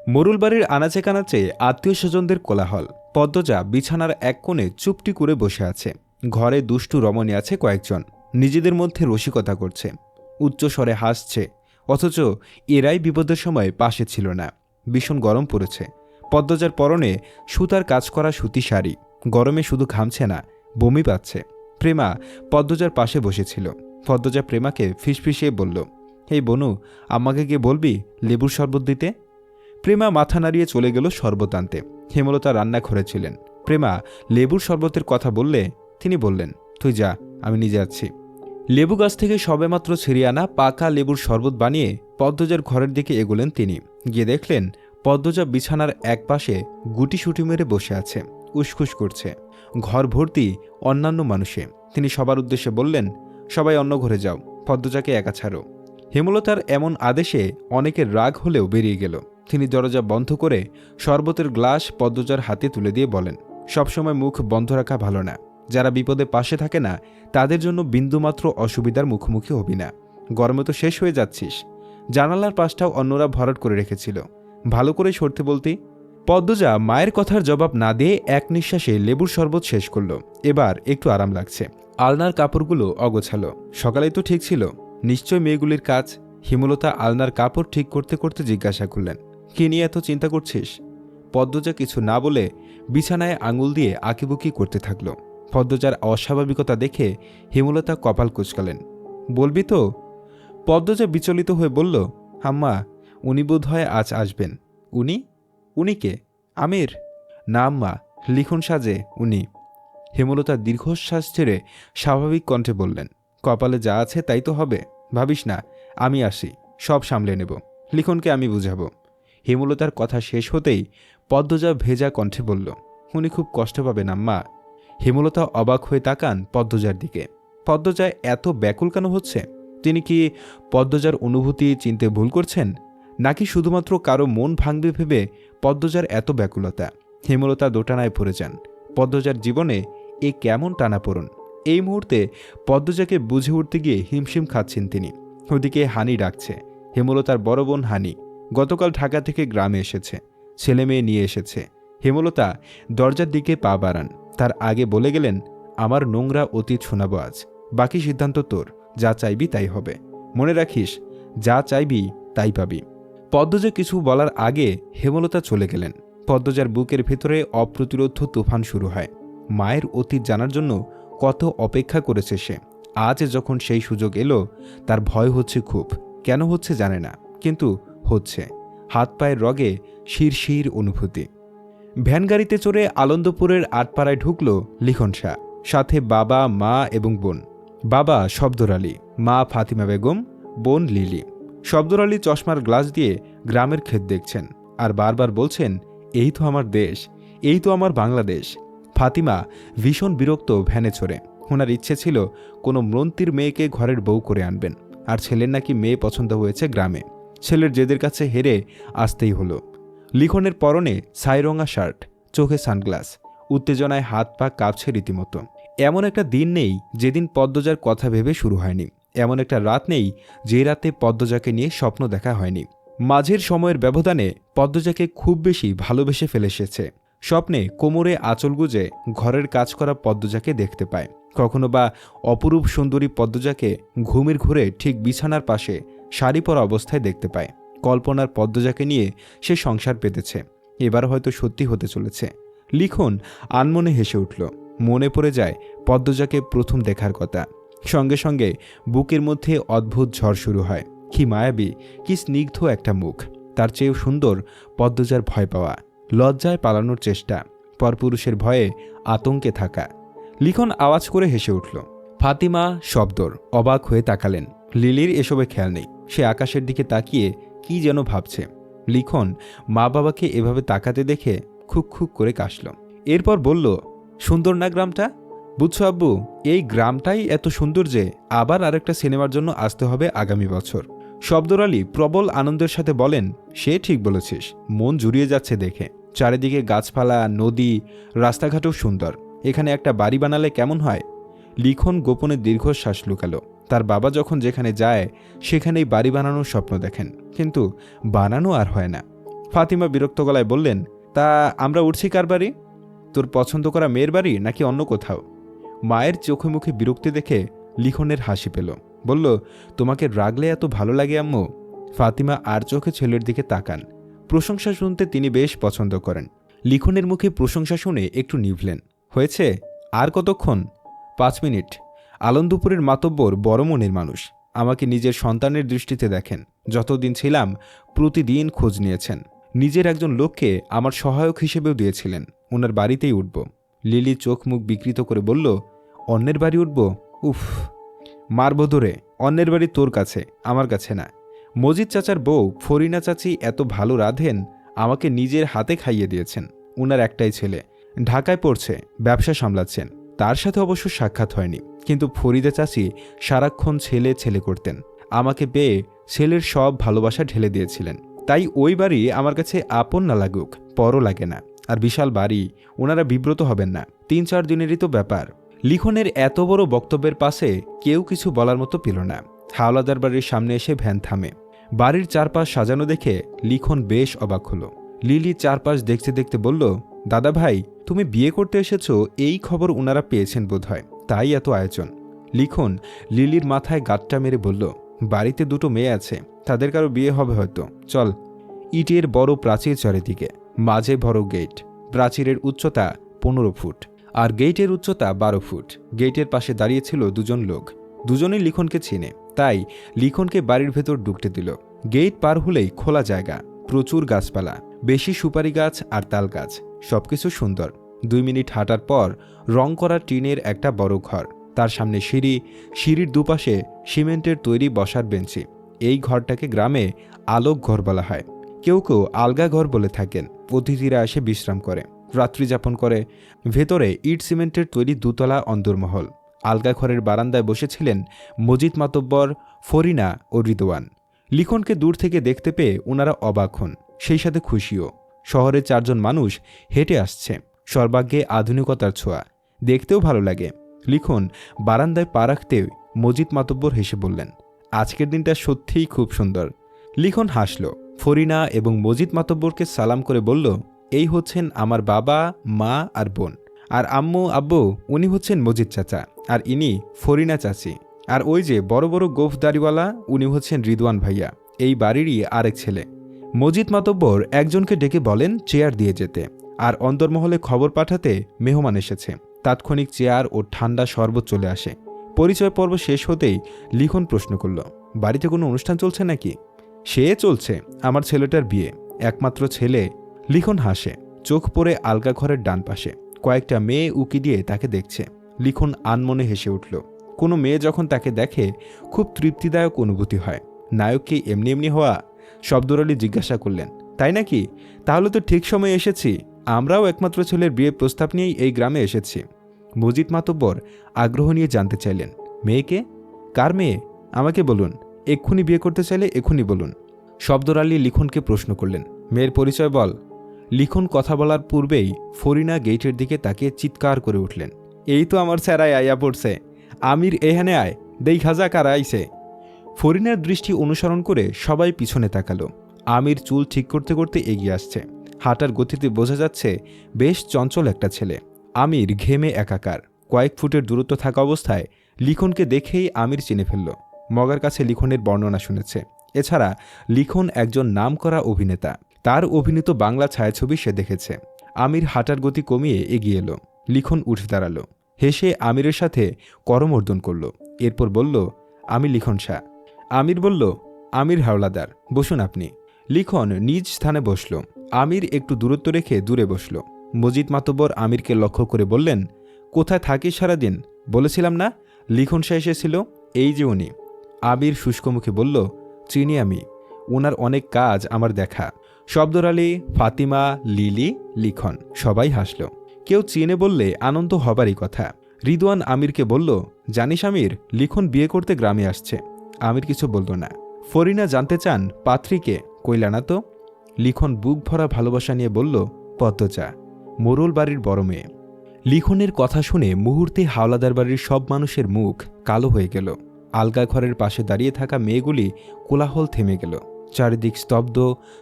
মরুলবাড়ির আনাচে কানাচে আত্মীয় স্বজনদের কোলাহল। পদ্মজা বিছানার এক কোণে চুপটি করে বসে আছে। ঘরে দুষ্টু রমণী আছে কয়েকজন, নিজেদের মধ্যে রসিকতা করছে, উচ্চস্বরে হাসছে। অথচ এরাই বিপদের সময় পাশে ছিল না। ভীষণ গরম পড়েছে। পদ্মজার পরনে সুতার কাজ করা সুতি শাড়ি, গরমে শুধু ঘামছে না, বমি পাচ্ছে। প্রেমা পদ্মজার পাশে বসেছিল। পদ্মজা প্রেমাকে ফিসফিসিয়ে বলল, এই বনু, আম্মাকে গিয়ে বলবি লেবুর শরবত দিতে। প্রেমা মাথা নাড়িয়ে চলে গেল শরবত আনতে। হেমলতা রান্নাঘরে ছিলেন। প্রেমা লেবুর শরবতের কথা বললে তিনি বললেন, তুই যা, আমি নিজে যাচ্ছি। লেবু গাছ থেকে সবেমাত্র ছিঁড়ে আনা পাকা লেবুর শরবত বানিয়ে পদ্মজার ঘরের দিকে এগোলেন তিনি। গিয়ে দেখলেন পদ্মজা বিছানার এক পাশে গুটিসুটি মেরে বসে আছে, উসখুস করছে। ঘর ভর্তি অন্যান্য মানুষে। তিনি সবার উদ্দেশ্যে বললেন, সবাই অন্য ঘরে যাও, পদ্মজাকে একা ছাড়ো। হেমলতার এমন আদেশে অনেকের রাগ হলেও বেরিয়ে গেল। তিনি দরজা বন্ধ করে শরবতের গ্লাস পদ্মজার হাতে তুলে দিয়ে বলেন, সবসময় মুখ বন্ধ রাখা ভালো না। যারা বিপদে পাশে থাকে না তাদের জন্য বিন্দুমাত্র অসুবিধার মুখোমুখি হবি না। গরমে তো শেষ হয়ে যাচ্ছিস। জানালার পাশটাও অন্যরা ভরাট করে রেখেছিল, ভালো করে সরতে বলতি। পদ্মজা মায়ের কথার জবাব না দিয়ে এক নিঃশ্বাসে লেবুর শরবত শেষ করল। এবার একটু আরাম লাগছে। আলনার কাপড়গুলো অগোছালো। সকালেই তো ঠিক ছিল, নিশ্চয় মেয়েগুলির কাজ। হেমলতা আলনার কাপড় ঠিক করতে করতে জিজ্ঞাসা করলেন, কি নিয়ে এত চিন্তা করছিস? পদ্মজা কিছু না বলে বিছানায় আঙুল দিয়ে আঁকিবুকি করতে থাকল। পদ্মজার অস্বাভাবিকতা দেখে হেমলতা কপাল কুঁচকালেন। বলবি তো? পদ্মজা বিচলিত হয়ে বলল, আম্মা, উনি বোধ হয় আজ আসবেন। উনি? উনি কে? আমির? না আম্মা, লিখন সাজে উনি। হেমলতা দীর্ঘশ্বাস ছেড়ে স্বাভাবিক কণ্ঠে বললেন, কপালে যা আছে তাই তো হবে। ভাবিস না, আমি আসি, সব সামলে নেব। লিখনকে আমি বুঝাবো। হেমলতার কথা শেষ হতেই পদ্মজা ভেজা কণ্ঠে বলল, উনি খুব কষ্ট পাবেন আম্মা। হেমলতা অবাক হয়ে তাকান পদ্মজার দিকে। পদ্মজা এত ব্যাকুল কেন হচ্ছে? তিনি কি পদ্মজার অনুভূতি চিনতে ভুল করছেন, নাকি শুধুমাত্র কারো মন ভাঙবে ভেবে পদ্মজার এত ব্যাকুলতা? হেমলতা দোটানায় পড়ে যান। পদ্মজার জীবনে এ কেমন টানাপোড়েন? এই মুহূর্তে পদ্মজাকে বুঝে উঠতে গিয়ে হিমশিম খাচ্ছেন তিনি। ওদিকে হানি ডাকছে। হেমলতার বড় বোন হানি গতকাল ঢাকা থেকে গ্রামে এসেছে, ছেলে মেয়ে নিয়ে এসেছে। হেমলতা দরজার দিকে পা বাড়ান। তার আগে বলে গেলেন, আমার নোংরা অতীত শোনাবো আজ, বাকি সিদ্ধান্ত তোর। যা চাইবি তাই হবে। মনে রাখিস, যা চাইবি তাই পাবি। পদ্মজা কিছু বলার আগে হেমলতা চলে গেলেন। পদ্মজার বুকের ভেতরে অপ্রতিরোধ তুফান শুরু হয়। মায়ের অতীত জানার জন্য কত অপেক্ষা করেছে সে। আজ যখন সেই সুযোগ এলো, তার ভয় হচ্ছে খুব। কেন হচ্ছে জানে না, কিন্তু হচ্ছে। হাত পায়ের রগে শিরশির অনুভূতি। ভ্যানগাড়িতে চড়ে আনন্দপুরের আটপাড়ায় ঢুকল লিখন শাহ, সাথে বাবা, মা এবং বোন। বাবা শব্দর আলী, মা ফাতিমা বেগম, বোন লিলি। শব্দর আলী চশমার গ্লাস দিয়ে গ্রামের ক্ষেত দেখছেন আর বারবার বলছেন, এই তো আমার দেশ, এই তো আমার বাংলাদেশ। ফাতিমা ভীষণ বিরক্ত ভ্যানে চড়ে। ওনার ইচ্ছে ছিল কোনো মন্ত্রীর মেয়েকে ঘরের বউ করে আনবেন, আর ছেলের নাকি মেয়ে পছন্দ হয়েছে গ্রামে। ছেলের জেদের কাছে হেরে আসতেই হলো। লিখনের পরনে ছাইরঙা শার্ট, চোখে সানগ্লাস, উত্তেজনায় হাত পা কাঁপছে রীতিমতো। এমন একটা দিন নেই যেদিন পদ্মজার কথা ভেবে শুরু হয়নি। এমন একটা রাত নেই যে রাতে পদ্মজাকে নিয়ে স্বপ্ন দেখা হয়নি। মাঝের সময়ের ব্যবধানে পদ্মজাকে খুব বেশি ভালোবেসে ফেলে এসেছে। স্বপ্নে কোমরে আঁচল গুজে ঘরের কাজ করা পদ্মজাকে দেখতে পায়। কখনো বা অপরূপ সুন্দরী পদ্মজাকে ঘুমের ঘুরে ঠিক বিছানার পাশে শাড়ি পরা অবস্থায় দেখতে পায়। কল্পনার পদ্মজাকে নিয়ে সে সংসার পেতেছে। এবার হয়তো সত্যি হতে চলেছে। লিখন আনমনে হেসে উঠল। মনে পড়ে যায় পদ্মজাকে প্রথম দেখার কথা। সঙ্গে সঙ্গে বুকের মধ্যে অদ্ভুত ঝড় শুরু হয়। কি মায়াবী, কি স্নিগ্ধ একটা মুখ। তার চেয়েও সুন্দর পদ্মজার ভয় পাওয়া, লজ্জায় পালানোর চেষ্টা, পরপুরুষের ভয়ে আতঙ্কে থাকা। লিখন আওয়াজ করে হেসে উঠল। ফাতিমা শব্দর অবাক হয়ে তাকালেন। লিলির এসবে খেয়াল নেই। সে আকাশের দিকে তাকিয়ে কি যেন ভাবছে। লিখন মা বাবাকে এভাবে তাকাতে দেখে খুক খুক করে কাশল। এরপর বলল, সুন্দর না গ্রামটা? বুঝছো আব্বু, এই গ্রামটাই এত সুন্দর যে আবার আরেকটা সিনেমার জন্য আসতে হবে আগামী বছর। শব্দর আলী প্রবল আনন্দের সাথে বলেন, সে ঠিক বলেছিস, মন জুড়িয়ে যাচ্ছে দেখে। চারিদিকে গাছপালা, নদী, রাস্তাঘাটও সুন্দর। এখানে একটা বাড়ি বানালে কেমন হয়? লিখন গোপনে দীর্ঘশ্বাস লুকালো। তার বাবা যখন যেখানে যায় সেখানেই বাড়ি বানানোর স্বপ্ন দেখেন, কিন্তু বানানো আর হয় না। ফাতিমা বিরক্ত গলায় বললেন, তা আমরা উঠছি কার বাড়ি? তোর পছন্দ করা মেয়ের বাড়ি নাকি অন্য কোথাও? মায়ের চোখে মুখে বিরক্তি দেখে লিখনের হাসি পেল। বলল, তোমাকে রাগলে এত ভালো লাগে আম্মু? ফাতিমা আর চোখে ছেলের দিকে তাকান। প্রশংসা শুনতে তিনি বেশ পছন্দ করেন। লিখনের মুখে প্রশংসা শুনে একটু নিভলেন। হয়েছে, আর কতক্ষণ? 5 মিনিট। আলমদুপুরের মাতব্বর বড় মনের মানুষ। আমাকে নিজের সন্তানের দৃষ্টিতে দেখেন। যতদিন ছিলাম প্রতিদিন খোঁজ নিয়েছেন। নিজের একজন লোককে আমার সহায়ক হিসেবেও দিয়েছিলেন। ওনার বাড়িতেই উঠব। লিলি চোখ মুখ বিকৃত করে বলল, অন্যের বাড়ি উঠব? উফ, মারব ধরে। অন্যের বাড়ি তোর কাছে, আমার কাছে না। মজিদ চাচার বউ ফরিনা চাচি এত ভালো রাঁধেন, আমাকে নিজের হাতে খাইয়ে দিয়েছেন। উনার একটাই ছেলে, ঢাকায় পড়ছে, ব্যবসা সামলাচ্ছেন। তার সাথে অবশ্য সাক্ষাৎ হয়নি, কিন্তু ফরিদা চাচি সারাক্ষণ ছেলে ছেলে করতেন। আমাকে পেয়ে ছেলের সব ভালোবাসা ঢেলে দিয়েছিলেন। তাই ওই বাড়ি আমার কাছে আপন না লাগুক, পরও লাগে না। আর বিশাল বাড়ি, ওনারা বিব্রত হবেন না। 3-4 দিনেরই তো ব্যাপার। লিখনের এত বড় বক্তব্যের পাশে কেউ কিছু বলার মতো পেল না। হাওলাদার বাড়ির সামনে এসে ভ্যান থামে। বাড়ির চারপাশ সাজানো দেখে লিখন বেশ অবাক হলো। লিলি চারপাশ দেখতে দেখতে বলল, দাদা ভাই, তুমি বিয়ে করতে এসেছো, এই খবর ওনারা পেয়েছেন বোধহয়, তাই এত আয়োজন। লিখন লিলির মাথায় গাঁটটা মেরে বলল, বাড়িতে 2টো মেয়ে আছে, তাদের কারো বিয়ে হবে হয়তো, চল। ইটের বড় প্রাচীর চারিদিকে, মাঝে বড় গেট। প্রাচীরের উচ্চতা 15 ফুট আর গেটের উচ্চতা 12 ফুট। গেটের পাশে দাঁড়িয়েছিল 2জন লোক। দুজনেই লিখনকে চিনে, তাই লিখনকে বাড়ির ভেতর ঢুকতে দিল। গেট পার হলেই খোলা জায়গা, প্রচুর গাছপালা, বেশি সুপারি গাছ আর তাল গাছ, সবকিছু সুন্দর। 2 মিনিট হাঁটার পর রং করা টিনের একটা বড় ঘর, তার সামনে সিঁড়ি, সিঁড়ির দুপাশে সিমেন্টের তৈরি বসার বেঞ্চি। এই ঘরটাকে গ্রামে আলোক ঘর বলা হয়। কেউ কেউ আলগা ঘর বলে থাকেন। অতিথিরা এসে বিশ্রাম করে, রাত্রি যাপন করে। ভেতরে ইট সিমেন্টের তৈরি 2 তলা অন্দরমহল। আলগা ঘরের বারান্দায় বসেছিলেন মজিদ মাতব্বর, ফরিনা ও রিদওয়ান। লিখনকে দূর থেকে দেখতে পেয়ে ওনারা অবাক হন, সেই সাথে খুশিও। শহরে 4 জন মানুষ হেঁটে আসছে, সর্বাগ্যে আধুনিকতার ছোঁয়া, দেখতেও ভালো লাগে। লিখন বারান্দায় পা রাখতে মজিদ মাতব্বর হেসে বললেন, আজকের দিনটা সত্যিই খুব সুন্দর। লিখন হাসল। ফরিনা এবং মজিদ মাতব্বরকে সালাম করে বলল, এই হচ্ছেন আমার বাবা, মা আর বোন। আর আম্মু আব্বু, উনি হচ্ছেন মজিদ চাচা, আর ইনি ফরিনা চাচি। আর ওই যে বড় বড় গোফ দাড়িওয়ালা, উনি হচ্ছেন রিদওয়ান ভাইয়া, এই বাড়িরই আরেক ছেলে। মজিদ মাতব্বর একজনকে ডেকে বলেন চেয়ার দিয়ে যেতে, আর অন্দরমহলে খবর পাঠাতে মেহমান এসেছে। তাৎক্ষণিক চেয়ার ও ঠান্ডা শরবত চলে আসে। পরিচয় পর্ব শেষ হতেই লিখন প্রশ্ন করল, বাড়িতে কোনো অনুষ্ঠান চলছে নাকি? সে চলছে, আমার ছেলেটার বিয়ে, একমাত্র ছেলে। লিখন হাসে, চোখ পড়ে আলগা ঘরের ডান পাশে। কয়েকটা মেয়ে উকি দিয়ে তাকে দেখছে। লিখন আনমনে হেসে উঠল। কোনো মেয়ে যখন তাকে দেখে খুব তৃপ্তিদায়ক অনুভূতি হয়। নায়ক কি এমনি এমনি হওয়া? শব্দর আলী জিজ্ঞাসা করলেন, তাই নাকি? তাহলে তো ঠিক সময়ে এসেছি। আমরাও একমাত্র ছেলের বিয়ের প্রস্তাব নিয়েই এই গ্রামে এসেছি। মজিদ মাতব্বর আগ্রহ নিয়ে জানতে চাইলেন, মেয়েকে? কার মেয়ে? আমাকে বলুন। এক্ষুনি বিয়ে করতে চাইলে এক্ষুনি বলুন। শব্দর আলী লিখনকে প্রশ্ন করলেন, মেয়ের পরিচয় বল। লিখন কথা বলার পূর্বেই ফরিনা গেটের দিকে তাকিয়ে চিৎকার করে উঠলেন, এই তো আমার স্যারাই আইয়া পড়ছে। আমির এখানে আয়, দেই খাজা কারা আইছে। ফরিনার দৃষ্টি অনুসরণ করে সবাই পিছনে তাকালো। আমির চুল ঠিক করতে করতে এগিয়ে আসছে। হাঁটার গতিতে বোঝা যাচ্ছে বেশ চঞ্চল একটা ছেলে। আমির ঘেমে একাকার। কয়েক ফুটের দূরত্ব থাকা অবস্থায় লিখনকে দেখেই আমির চিনে ফেলল। মগার কাছে লিখনের বর্ণনা শুনেছে। এছাড়া লিখন একজন নামকরা অভিনেতা, তার অভিনীত বাংলা ছায়াছবি সে দেখেছে। আমির হাঁটার গতি কমিয়ে এগিয়ে এলো। লিখন উঠে দাঁড়ালো, হেসে আমিরের সাথে করমর্দন করল। এরপর বলল, আমি লিখন শাহ। আমির বলল, আমির হাওলাদার, বসুন আপনি। লিখন নিজ স্থানে বসল। আমির একটু দূরত্ব রেখে দূরে বসল। মজিদ মাতব্বর আমিরকে লক্ষ্য করে বললেন, কোথায় থাকিস সারাদিন? বলেছিলাম না লিখন শাহ এসেছিল, এই যে উনি। আমির শুষ্ক মুখে বলল, চিনি আমি, ওনার অনেক কাজ আমার দেখা। শব্দর আলী, ফাতিমা, লিলি, লিখন সবাই হাসল। কেউ চিনে বললে আনন্দ হবারই কথা। রিদওয়ান আমিরকে বলল, জানিস আমির, লিখন বিয়ে করতে গ্রামে আসছে। আমির কিছু বলল না। ফরিনা জানতে চান পাত্রীকে, কইলা না তো। লিখন বুক ভরা ভালোবাসা নিয়ে বলল, পদ্মচা, মোরল বাড়ির বড় মেয়ে। লিখনের কথা শুনে মুহূর্তে হাওলাদার বাড়ির সব মানুষের মুখ কালো হয়ে গেল। আলগা ঘরের পাশে দাঁড়িয়ে থাকা মেয়েগুলি কোলাহল থেমে গেল। চারিদিক স্তব্ধ,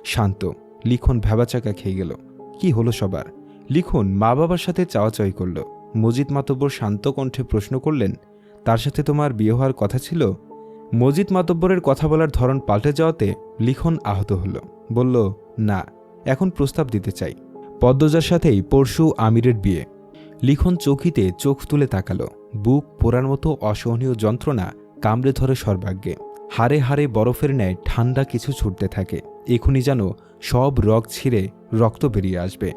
শান্ত। লিখন ভ্যাবাচাকা খেয়ে গেল। কি হলো সবার? লিখন মা বাবার সাথে চাওয়াচাওয়ি করল। মজিদ মাতব্বর শান্ত কণ্ঠে প্রশ্ন করলেন, তার সাথে তোমার বিয়ে হওয়ার কথা ছিল? মজিদ মাতব্বরের কথা বলার ধরন পাল্টে যাওয়াতে লিখন আহত হল। বলল, না, এখন প্রস্তাব দিতে চাই। পদ্মজার সাথেই পরশু আমিরের বিয়ে। লিখন চৌকিতে চোখ তুলে তাকালো। বুক পোড়ার মতো অসহনীয় যন্ত্রণা কামড়ে ধরে সর্বাগ্যে। হাড়ে হাড়ে বরফের ন্যায় ঠান্ডা কিছু ছুটতে থাকে। এখনই যেন সব রগ ছিঁড়ে রক্ত বেরিয়ে আসবে।